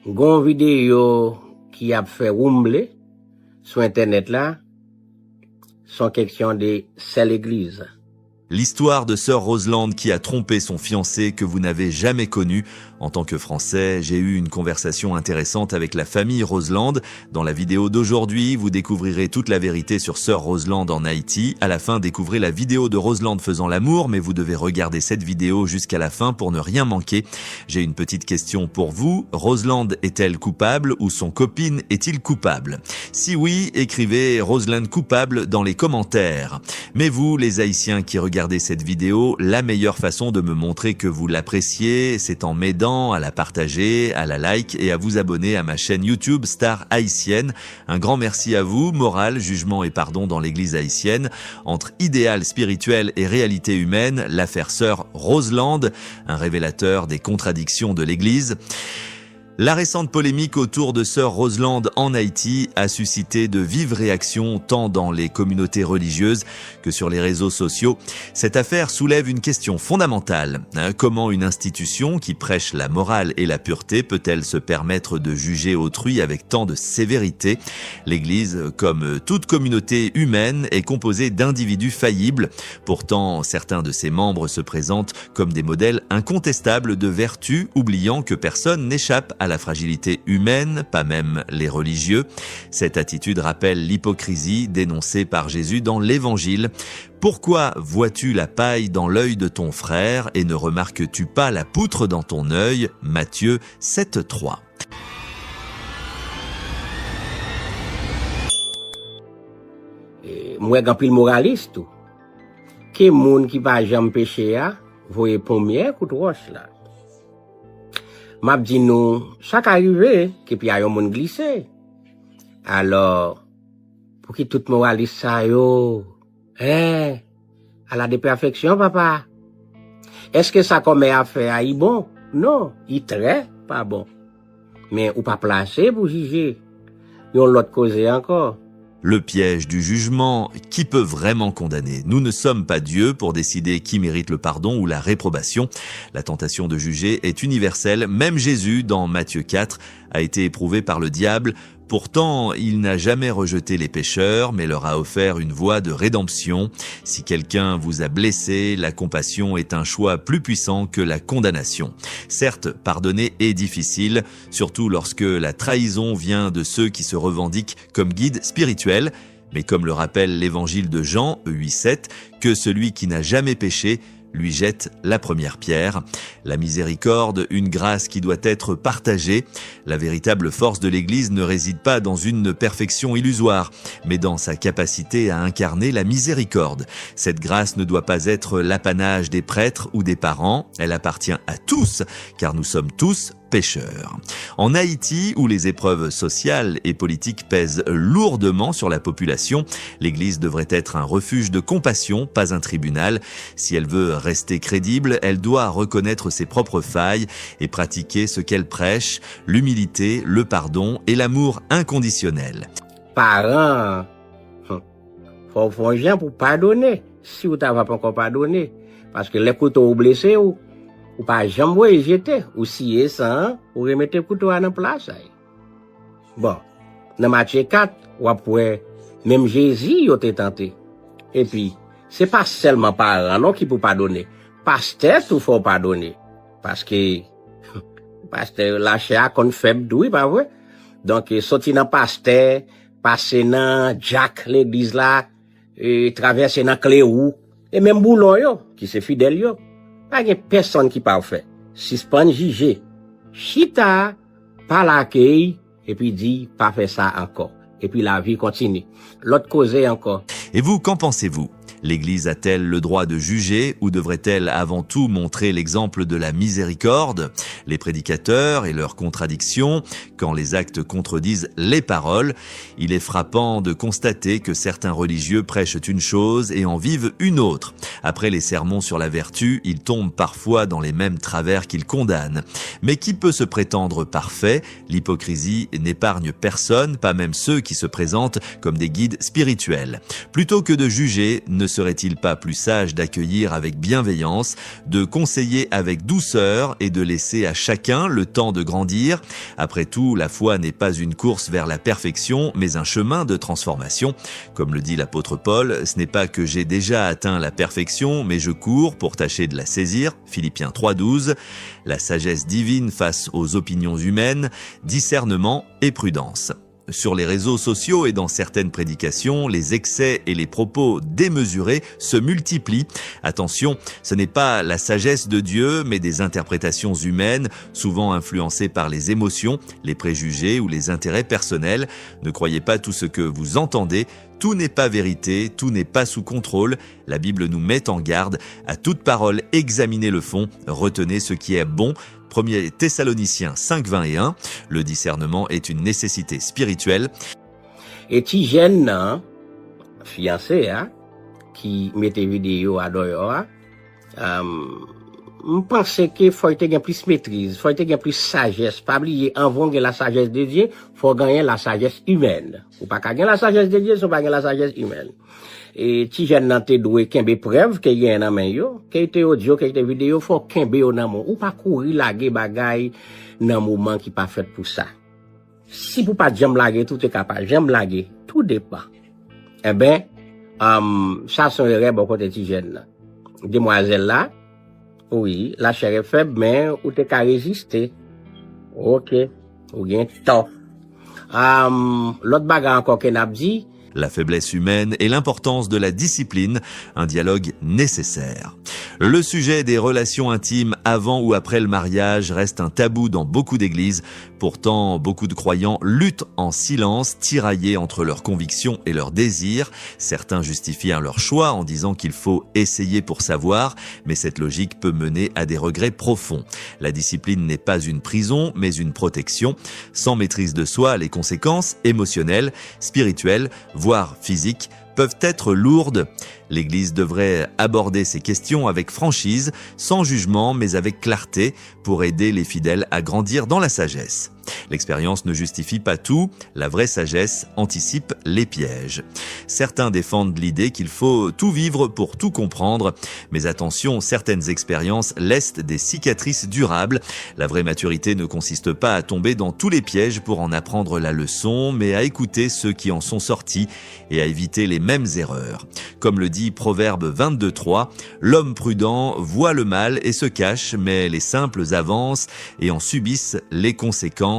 gon vidéo qui a fait roumbler sur internet là, sont question de celle église. L'histoire de sœur Roselande qui a trompé son fiancé que vous n'avez jamais connu. En tant que Français, j'ai eu une conversation intéressante avec la famille Roselande. Dans la vidéo d'aujourd'hui, vous découvrirez toute la vérité sur sœur Roselande en Haïti. À la fin, découvrez la vidéo de Roselande faisant l'amour, mais vous devez regarder cette vidéo jusqu'à la fin pour ne rien manquer. J'ai une petite question pour vous. Roselande est-elle coupable ou son copine est-il coupable? Si oui, écrivez Roselande coupable dans les commentaires. Mais vous, les Haïtiens qui regardez cette vidéo, la meilleure façon de me montrer que vous l'appréciez, c'est en m'aidant à la partager, à la like et à vous abonner à ma chaîne YouTube Star Haïtienne. Un grand merci à vous. Morale, jugement et pardon dans l'église haïtienne. Entre idéal spirituel et réalité humaine, l'affaire sœur Roselande, un révélateur des contradictions de l'église. La récente polémique autour de sœur Roselande en Haïti a suscité de vives réactions tant dans les communautés religieuses que sur les réseaux sociaux. Cette affaire soulève une question fondamentale. Comment une institution qui prêche la morale et la pureté peut-elle se permettre de juger autrui avec tant de sévérité? L'Église, comme toute communauté humaine, est composée d'individus faillibles. Pourtant, certains de ses membres se présentent comme des modèles incontestables de vertu, oubliant que personne n'échappe à la fragilité humaine, pas même les religieux. Cette attitude rappelle l'hypocrisie dénoncée par Jésus dans l'Évangile. Pourquoi vois-tu la paille dans l'œil de ton frère et ne remarques-tu pas la poutre dans ton œil? Matthieu 7,3. Moi, grand pile moraliste tout. Qui moun qui va jamais pécher a, voyez première coup de roche là. M'a dit nous, chaque arrivé, qui puis y a un monde glissé. Alors, pour qui tout moraliste ça yo, à la déperfection, papa. Est-ce que ça comme a fait a bon? Non, il très pas bon. Mais ou pas placé pour juger. Yon l'autre cause encore. Le piège du jugement, qui peut vraiment condamner? Nous ne sommes pas Dieu pour décider qui mérite le pardon ou la réprobation. La tentation de juger est universelle. Même Jésus, dans Matthieu 4, a été éprouvé par le diable. Pourtant, il n'a jamais rejeté les pécheurs, mais leur a offert une voie de rédemption. Si quelqu'un vous a blessé, la compassion est un choix plus puissant que la condamnation. Certes, pardonner est difficile, surtout lorsque la trahison vient de ceux qui se revendiquent comme guides spirituels. Mais comme le rappelle l'évangile de Jean 8,7, que celui qui n'a jamais péché lui jette la première pierre. La miséricorde, une grâce qui doit être partagée. La véritable force de l'Église ne réside pas dans une perfection illusoire, mais dans sa capacité à incarner la miséricorde. Cette grâce ne doit pas être l'apanage des prêtres ou des parents, elle appartient à tous, car nous sommes tous pécheurs. En Haïti, où les épreuves sociales et politiques pèsent lourdement sur la population, l'Église devrait être un refuge de compassion, pas un tribunal. Si elle veut rester crédible, elle doit reconnaître ses propres failles et pratiquer ce qu'elle prêche, l'humilité, le pardon et l'amour inconditionnel. Parents, faut faire pour pardonner. Si vous n'avez pas encore pardonné, parce que les couteaux blessés ou pas jamais jeter, ou si est ça, ou remettre le couteau en place. Bon, dans Matthieu 4, ou après, même Jésus a été tenté. Et puis, c'est pas seulement parents non qui peut pardonner. Pasteur, tout faut pardonner. Parce que, pasteur, la chair qu'on faible, oui, pas vrai? Donc, sorti dans pasteur, passer dans Jack, l'église là, et traverser dans Cléou, et même Boulon, yo, qui c'est fidèle, yo. Pas de personne qui parfait. Suspend juger. Chita, pas l'accueil, et puis dit, pas faire ça encore. Et puis la vie continue. L'autre cause encore. Et vous, qu'en pensez-vous? L'Église a-t-elle le droit de juger ou devrait-elle avant tout montrer l'exemple de la miséricorde? Les prédicateurs et leurs contradictions, quand les actes contredisent les paroles, il est frappant de constater que certains religieux prêchent une chose et en vivent une autre. Après les sermons sur la vertu, ils tombent parfois dans les mêmes travers qu'ils condamnent. Mais qui peut se prétendre parfait? L'hypocrisie n'épargne personne, pas même ceux qui se présentent comme des guides spirituels. Plutôt que de juger, ne serait-il pas plus sage d'accueillir avec bienveillance, de conseiller avec douceur et de laisser à chacun le temps de grandir? Après tout, la foi n'est pas une course vers la perfection, mais un chemin de transformation. Comme le dit l'apôtre Paul, ce n'est pas que j'ai déjà atteint la perfection, mais je cours pour tâcher de la saisir. Philippiens 3,12. La sagesse divine face aux opinions humaines, discernement et prudence. Sur les réseaux sociaux et dans certaines prédications, les excès et les propos démesurés se multiplient. Attention, ce n'est pas la sagesse de Dieu, mais des interprétations humaines, souvent influencées par les émotions, les préjugés ou les intérêts personnels. Ne croyez pas tout ce que vous entendez. Tout n'est pas vérité, tout n'est pas sous contrôle. La Bible nous met en garde. À toute parole, examinez le fond, retenez ce qui est bon. 1er Thessaloniciens 5:21, le discernement est une nécessité spirituelle. Et ti jeune, fiancé, qui mettait vidéo à dehors, je pense qu'il faut gagner plus maîtrise, il faut gagner plus sagesse. Pas oublier, avant de gagner la sagesse de Dieu, il faut gagner la sagesse humaine. Ou pas gagner la sagesse de Dieu, il faut pas gagner la sagesse humaine. Et ti jeune nan te doué kembe preuve que y a nan men yo, que te audio, que te vidéo, faut kembe yo nan mon, ou pas courir lage bagay nan moment qui pas fait pour ça. Si vous pas j'aime laguer, tout est capable, j'aime laguer, tout dépend. Eh ben, ça son erreur bon côté ti jeune là. Demoiselle là, oui, la chair est faible, mais ou te ka résister. OK, ou gen tort. L'autre bagay encore que n'a dit, la faiblesse humaine et l'importance de la discipline, un dialogue nécessaire. Le sujet des relations intimes avant ou après le mariage reste un tabou dans beaucoup d'églises. Pourtant, beaucoup de croyants luttent en silence, tiraillés entre leurs convictions et leurs désirs. Certains justifient leur choix en disant qu'il faut essayer pour savoir, mais cette logique peut mener à des regrets profonds. La discipline n'est pas une prison, mais une protection. Sans maîtrise de soi, les conséquences émotionnelles, spirituelles, voire physiques, peuvent être lourdes. L'Église devrait aborder ces questions avec franchise, sans jugement, mais avec clarté, pour aider les fidèles à grandir dans la sagesse. L'expérience ne justifie pas tout, la vraie sagesse anticipe les pièges. Certains défendent l'idée qu'il faut tout vivre pour tout comprendre, mais attention, certaines expériences laissent des cicatrices durables. La vraie maturité ne consiste pas à tomber dans tous les pièges pour en apprendre la leçon, mais à écouter ceux qui en sont sortis et à éviter les mêmes erreurs. Comme le dit Proverbe 22:3, l'homme prudent voit le mal et se cache, mais les simples avancent et en subissent les conséquences.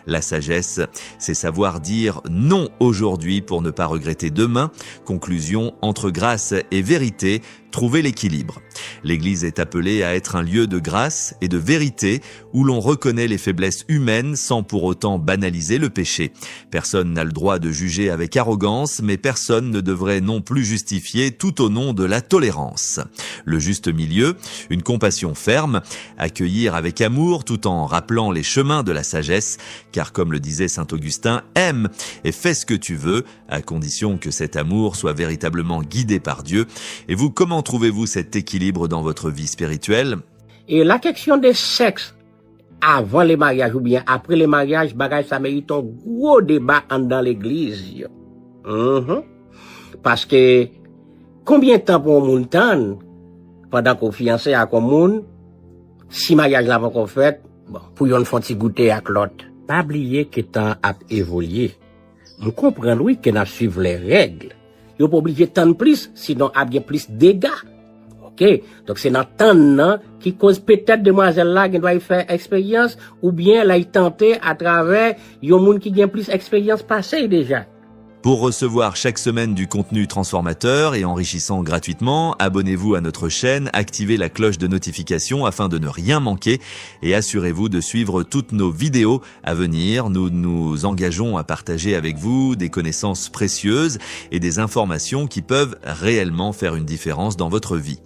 La sagesse, c'est savoir dire non aujourd'hui pour ne pas regretter demain. Conclusion, entre grâce et vérité, trouver l'équilibre. L'Église est appelée à être un lieu de grâce et de vérité où l'on reconnaît les faiblesses humaines sans pour autant banaliser le péché. Personne n'a le droit de juger avec arrogance, mais personne ne devrait non plus justifier tout au nom de la tolérance. Le juste milieu, une compassion ferme, accueillir avec amour tout en rappelant les chemins de la sagesse, car comme le disait saint Augustin, aime et fais ce que tu veux, à condition que cet amour soit véritablement guidé par Dieu. Et vous, comment trouvez-vous cet équilibre dans votre vie spirituelle? Et la question des sexes avant les mariages ou bien après les mariages, bagage ça mérite un gros débat dans l'église. Parce que combien de temps pour un monde tendre pendant qu'on fiancé à un monde, si mariage là pas fait, bon, pour yon font goûter avec l'autre. Pas oublier que temps a évolué. On comprend oui que n'a suivre les règles. Yo pas obligé tant plus, sinon a bien plus dégâts. OK? Donc c'est dans temps qui cause peut-être demoiselle là qui doit faire expérience ou bien là il tenter à travers yon monde qui gagne plus expérience passée déjà. Pour recevoir chaque semaine du contenu transformateur et enrichissant gratuitement, abonnez-vous à notre chaîne, activez la cloche de notification afin de ne rien manquer et assurez-vous de suivre toutes nos vidéos à venir. Nous nous engageons à partager avec vous des connaissances précieuses et des informations qui peuvent réellement faire une différence dans votre vie.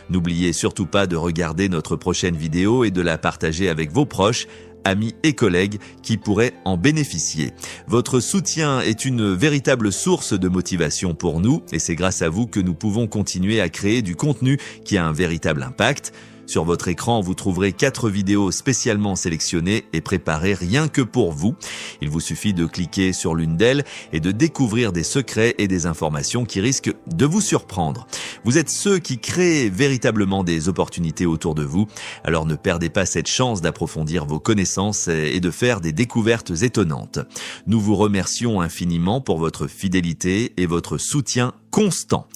N'oubliez surtout pas de regarder notre prochaine vidéo et de la partager avec vos proches, amis et collègues qui pourraient en bénéficier. Votre soutien est une véritable source de motivation pour nous et c'est grâce à vous que nous pouvons continuer à créer du contenu qui a un véritable impact. Sur votre écran, vous trouverez 4 vidéos spécialement sélectionnées et préparées rien que pour vous. Il vous suffit de cliquer sur l'une d'elles et de découvrir des secrets et des informations qui risquent de vous surprendre. Vous êtes ceux qui créent véritablement des opportunités autour de vous, alors ne perdez pas cette chance d'approfondir vos connaissances et de faire des découvertes étonnantes. Nous vous remercions infiniment pour votre fidélité et votre soutien constant.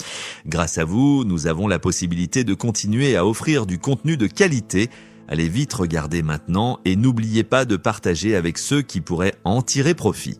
Grâce à vous, nous avons la possibilité de continuer à offrir du contenu de qualité. Allez vite regarder maintenant et n'oubliez pas de partager avec ceux qui pourraient en tirer profit.